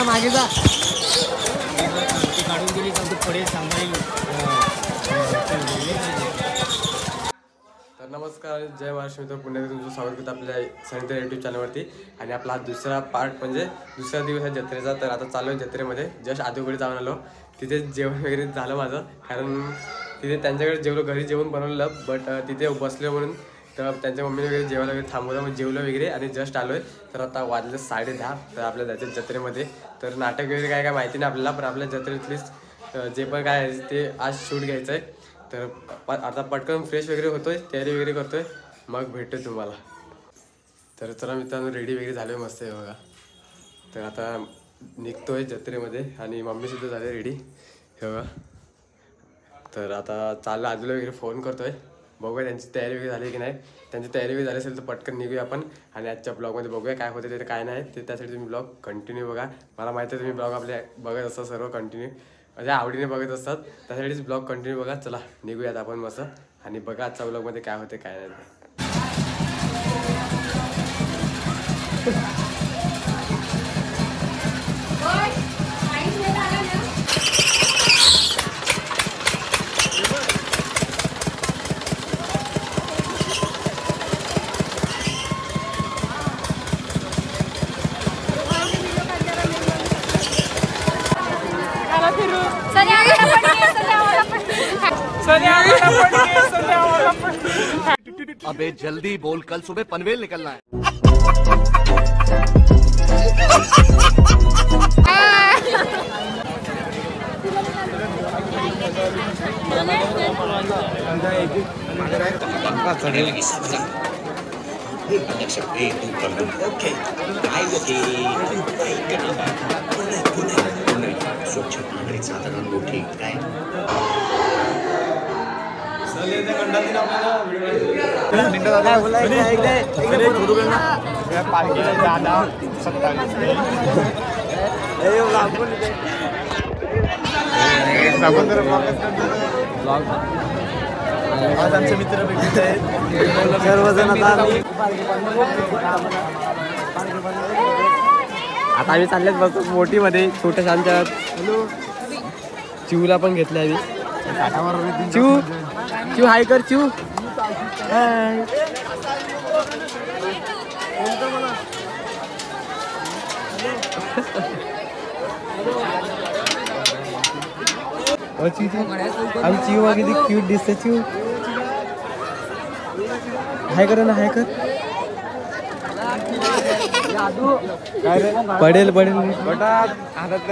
मागे जा. काढून गेली तर तू पुढे सांभाळील. तर नमस्कार, जय महाराष्ट्र मित्र. पुन्हा तुमचं स्वागत करतो आपल्या सॅनिटरी यूट्यूब चॅनलवरती. आणि आपला हा दुसरा पार्ट म्हणजे दुसरा दिवस आहे जत्रेचा. तर आता चालू आहे जत्रेमध्ये. जस्ट आधीकडे जाऊन आलो. तिथे जेवण वगैरे झालं माझं, कारण तिथे त्यांच्याकडे जेवलो. घरी जेवण बनवलं बट तिथे बसलो म्हणून तर त्यांच्या मम्मीने वगैरे जेवायला वगैरे थांबवलं. मग जेवलं वगैरे आणि जस्ट आलो आहे. तर आता वाजलं 10:30. तर आपल्या जायचं जत्रेमध्ये. तर नाटक वगैरे काय माहिती नाही आपल्याला, पण आपल्या जत्रेतलीच जे पण काय आहे ते आज शूट घ्यायचं आहे. तर आता पटकन फ्रेश वगैरे होतोय, तयारी वगैरे करतोय, मग भेटतोय तुम्हाला. तर चला मित्रांनो, रेडी वगैरे झालोय मस्त आहे बघा. तर आता निघतोय जत्रेमध्ये आणि मम्मीसुद्धा झाले रेडी हे बघा. तर आता चाललं आजूला वगैरे फोन करतोय, बघूया त्यांची तयारी वगैरे झाली की नाही. त्यांची तयारी वगैरे झाली असेल तर पटकन निघूया आपण आणि आजच्या ब्लॉगमध्ये बघूया काय होते ते काय नाही ते. त्यासाठी तुम्ही ब्लॉग कंटिन्यू बघा. मला माहिती आहे तुम्ही ब्लॉग आपले बघत असता सर्व कंटिन्यू, म्हणजे आवडीने बघत असतात, त्यासाठीच ब्लॉग कंटिन्यू बघा. चला निघूयात आपण मस्त आणि बघा आजच्या ब्लॉगमध्ये काय होते काय नाही ते. अबे जल्दी बोल, कल सुबह पनवेल निकलना है. स्वच्छ पांढरी साधारण मोठी काय आज आमचे मित्र भेटत आहेत सर्वजण. आता आम्ही चाललेच बघतो मोठीमध्ये छोट्याशा आमच्या चिवला पण घेतले आम्ही. चिव चिव हाय कर चिव. हाय आम्ही चिव बघ किती क्यूट दिसते. चिव हाय कर ना, हाय कर. पडेल पडेल बटा हातात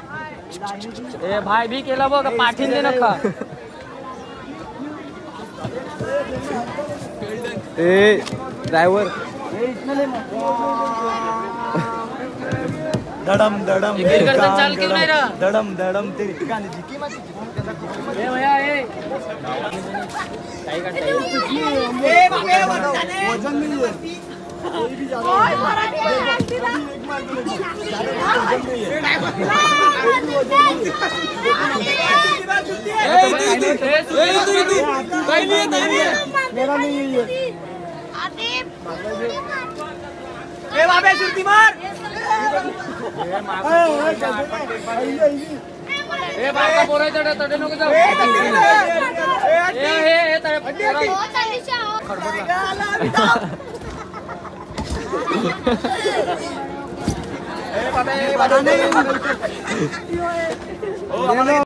ए भाई भी केला बघ पाठीन दे नका ए ड्रायव्हर दडम दडम चाल की नाही रा दडम दडम तेरी ठिकाणी जिकी ए भैया ए काय करताय वजन नाही मेरा नहीं है ए बाबे सुरती मार ए बाबा पोराय तडे नको जाऊ ए तडे बाबे